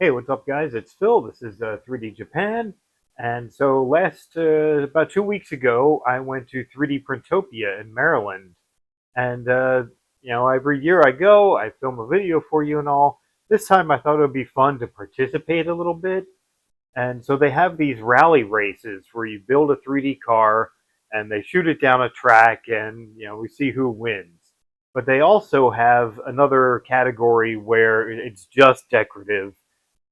Hey, what's up, guys? It's Phil. This is 3D Japan. And so, about 2 weeks ago, I went to 3D Printopia in Maryland. And, every year I go, I film a video for you and all. This time I thought it would be fun to participate a little bit. And so they have these rally races where you build a 3D car and they shoot it down a track and, we see who wins. But they also have another category where it's just decorative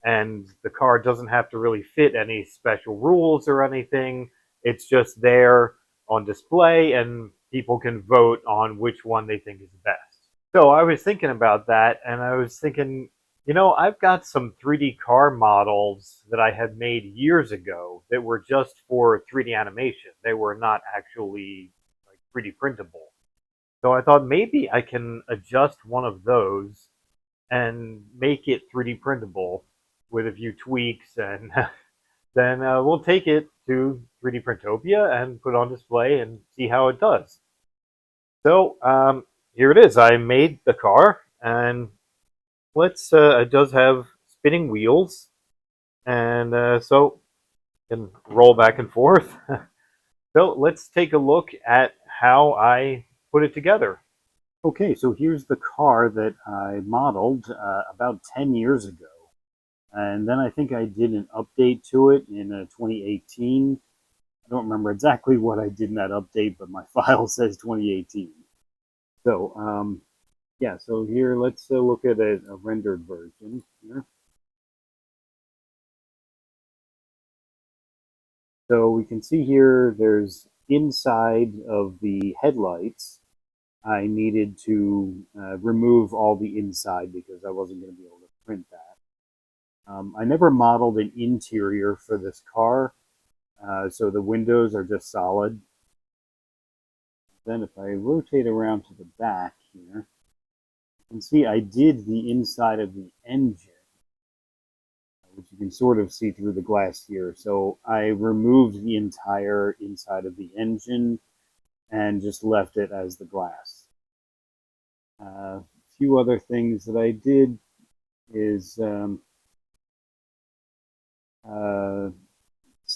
and the car doesn't have to really fit any special rules or anything. It's just there on display, and people can vote on which one they think is best. So I was thinking about that, and I was thinking, I've got some 3D car models that I had made years ago that were just for 3D animation. They were not actually like 3D printable. So I thought maybe I can adjust one of those and make it 3D printable with a few tweaks, and then we'll take it to 3D Printopia and put it on display and see how it does. So here it is. I made the car, and it does have spinning wheels, and so it can roll back and forth. So let's take a look at how I put it together. Okay, so here's the car that I modeled about 10 years ago. And then I think I did an update to it in 2018. I don't remember exactly what I did in that update, but my file says 2018. So, yeah, so here, let's look at a rendered version here. So we can see here there's inside of the headlights. I needed to remove all the inside because I wasn't going to be able to print that. I never modeled an interior for this car, so the windows are just solid. Then if I rotate around to the back here, you can see I did the inside of the engine, which you can sort of see through the glass here. So I removed the entire inside of the engine and just left it as the glass. A few other things that I did is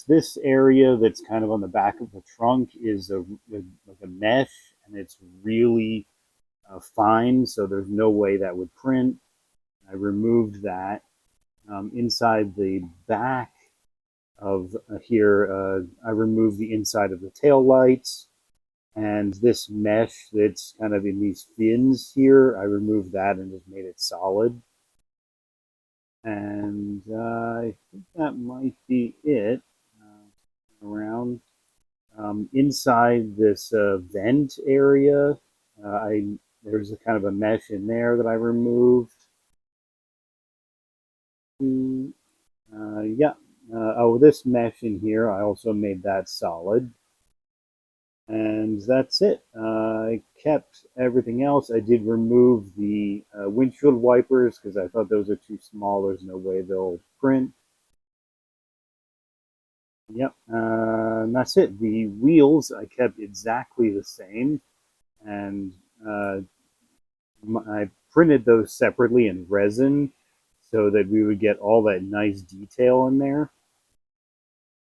this area that's kind of on the back of the trunk is like a mesh, and it's really fine, so there's no way that would print. I removed that. Inside the back of here, I removed the inside of the tail lights, and this mesh that's kind of in these fins here, I removed that and just made it solid. And I think that might be it. Around inside this vent area, there's a kind of a mesh in there that I removed. Yeah. Oh, this mesh in here, I also made that solid. And that's it. I kept everything else. I did remove the windshield wipers because I thought those are too small. There's no way they'll print. Yep, and that's it. The wheels I kept exactly the same, and I printed those separately in resin so that we would get all that nice detail in there.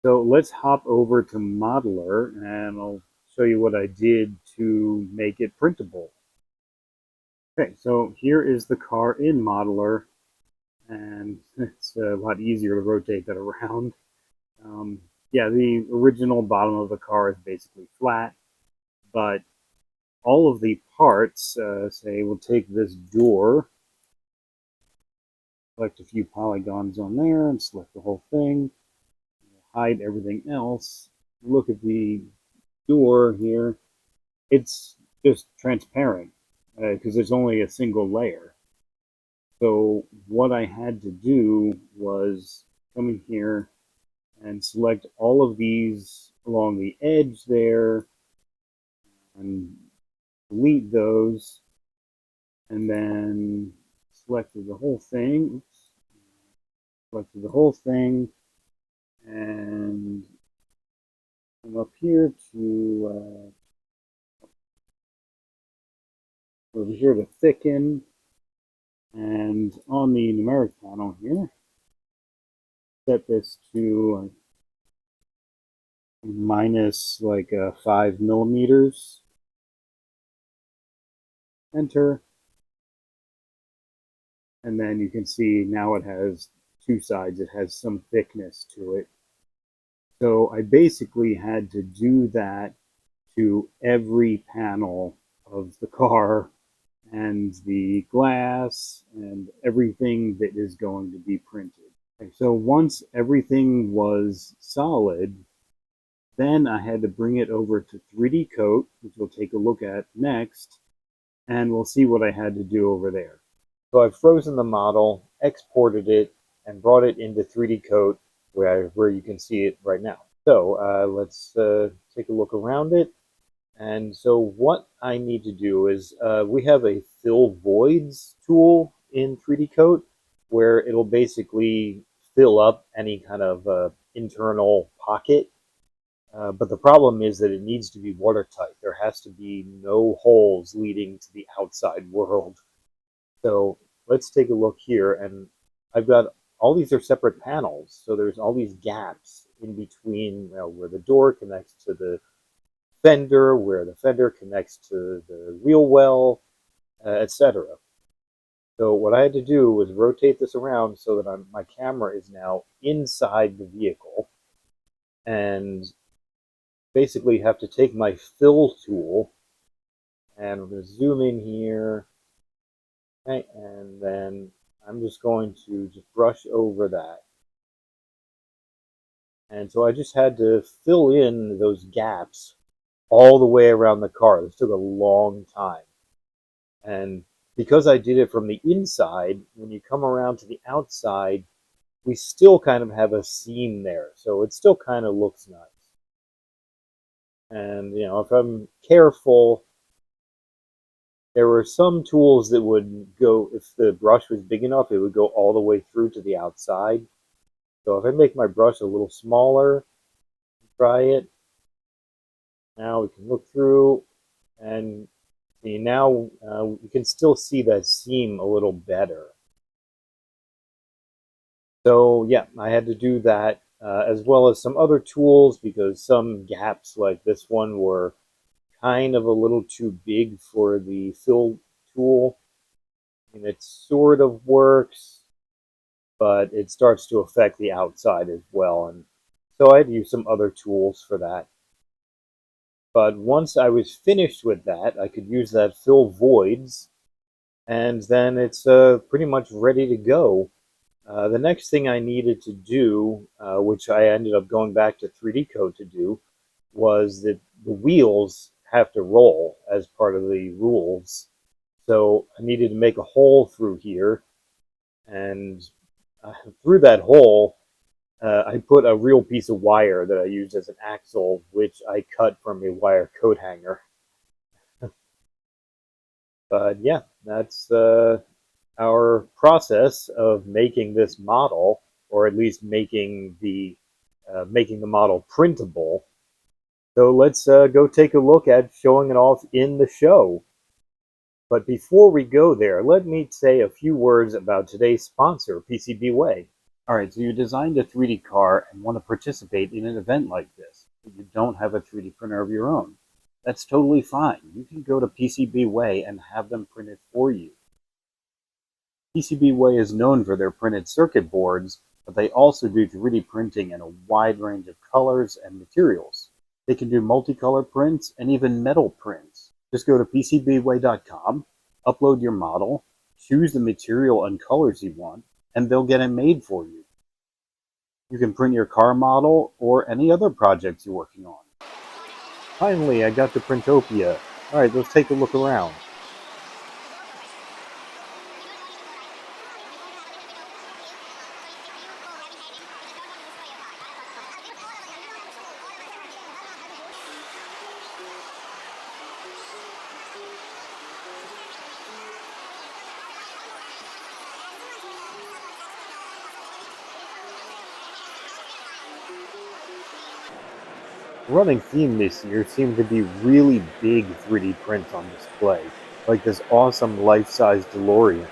So let's hop over to Modeler, and I'll show you what I did to make it printable. Okay, so here is the car in Modeler, and it's a lot easier to rotate that around. Yeah, the original bottom of the car is basically flat, but all of the parts, say we'll take this door, select a few polygons on there, and select the whole thing, hide everything else. Look at the door here. It's just transparent because there's only a single layer. So what I had to do was come in here and select all of these along the edge there and delete those, and then selected the whole thing. Oops. Selected the whole thing, and come up here to over here to thicken, and on the numeric panel here, set this to minus like 5 millimeters. Enter. And then you can see now it has two sides. It has some thickness to it. So I basically had to do that to every panel of the car and the glass and everything that is going to be printed. Okay, so once everything was solid, then I had to bring it over to 3D Coat, which we'll take a look at next, and we'll see what I had to do over there. So I've frozen the model, exported it, and brought it into 3D Coat where you can see it right now. So let's take a look around it. And so what I need to do is we have a fill voids tool in 3D Coat where it'll basically fill up any kind of internal pocket. But the problem is that it needs to be watertight. There has to be no holes leading to the outside world. So let's take a look here. And I've got all these are separate panels. So there's all these gaps in between, where the door connects to the fender, where the fender connects to the wheel well, etc. So what I had to do was rotate this around so that my camera is now inside the vehicle, and basically have to take my fill tool, and we're going to zoom in here, okay, and then I'm just going to just brush over that. And so I just had to fill in those gaps all the way around the car. This took a long time. And because I did it from the inside, when you come around to the outside, we still kind of have a seam there. So it still kind of looks nice. And, if I'm careful, there were some tools that would go, if the brush was big enough, it would go all the way through to the outside. So if I make my brush a little smaller, try it. Now we can look through and see, now you can still see that seam a little better. So yeah, I had to do that as well as some other tools because some gaps like this one were kind of a little too big for the fill tool. And it sort of works, but it starts to affect the outside as well. And so I had to use some other tools for that. But once I was finished with that, I could use that fill voids, and then it's pretty much ready to go. The next thing I needed to do, which I ended up going back to 3D Code to do, was that the wheels have to roll as part of the rules. So I needed to make a hole through here, and through that hole, I put a real piece of wire that I used as an axle, which I cut from a wire coat hanger. But yeah, that's our process of making this model, or at least making the model printable. So let's go take a look at showing it off in the show. But before we go there, let me say a few words about today's sponsor, PCBWay. All right, so you designed a 3D car and want to participate in an event like this, but you don't have a 3D printer of your own. That's totally fine. You can go to PCBWay and have them print it for you. PCBWay is known for their printed circuit boards, but they also do 3D printing in a wide range of colors and materials. They can do multicolor prints and even metal prints. Just go to PCBWay.com, upload your model, choose the material and colors you want, and they'll get it made for you. You can print your car model or any other projects you're working on. Finally, I got to Printopia. All right, let's take a look around. Running theme this year seemed to be really big 3D prints on display, like this awesome life-size DeLorean.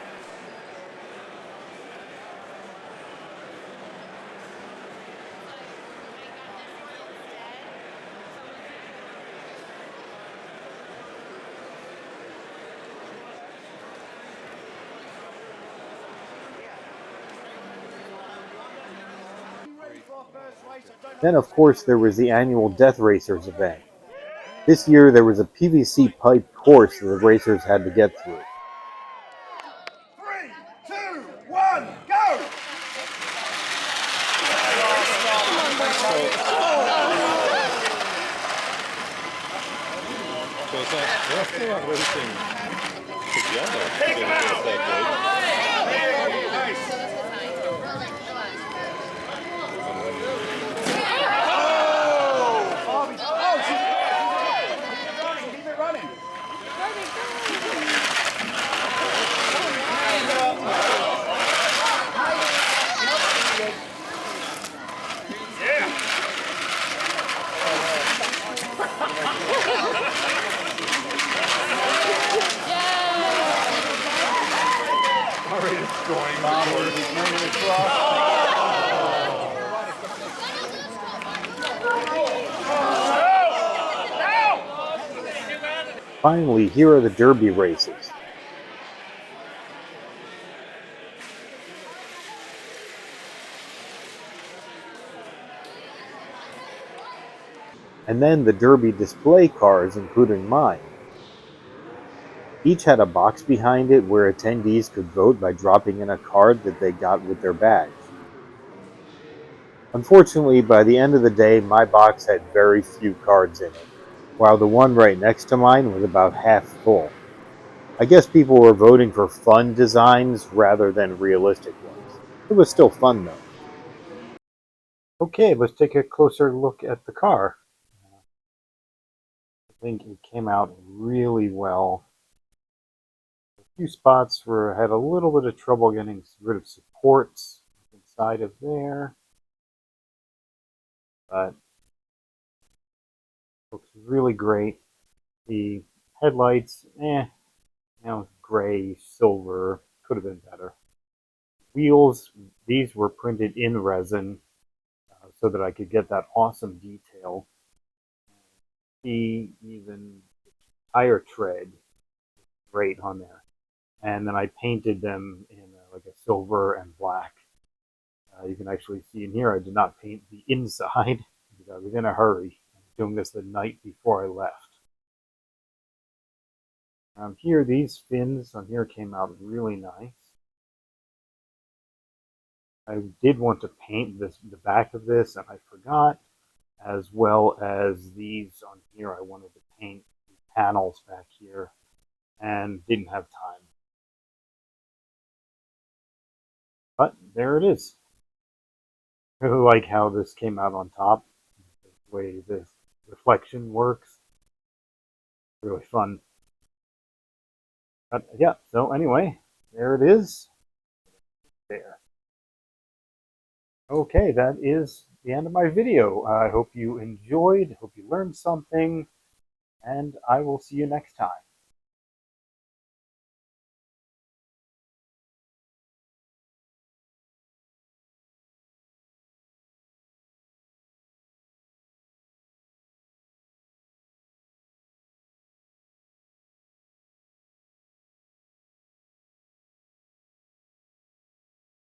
Then, of course, there was the annual Death Racers event. This year, there was a PVC pipe course that the racers had to get through. 3, 2, 1, go! So they're not racing together. Keep it running. Finally, here are the Derby races. And then the Derby display cars, including mine. Each had a box behind it where attendees could vote by dropping in a card that they got with their badge. Unfortunately, by the end of the day, my box had very few cards in it, while the one right next to mine was about half full. I guess people were voting for fun designs rather than realistic ones. It was still fun though. Okay, let's take a closer look at the car. I think it came out really well. A few spots where I had a little bit of trouble getting rid of supports inside of there, but looks really great. The headlights, gray, silver, could have been better. Wheels, these were printed in resin so that I could get that awesome detail. The even tire tread, great on there. And then I painted them in like a silver and black. You can actually see in here I did not paint the inside because I was in a hurry. I was doing this the night before I left. Here, these fins on here came out really nice. I did want to paint the back of this, and I forgot, as well as these on here. I wanted to paint the panels back here, and didn't have time. But there it is. I really like how this came out on top, the way this reflection works. Really fun. But yeah, so anyway, there it is. There. Okay, that is the end of my video. I hope you enjoyed, hope you learned something, and I will see you next time.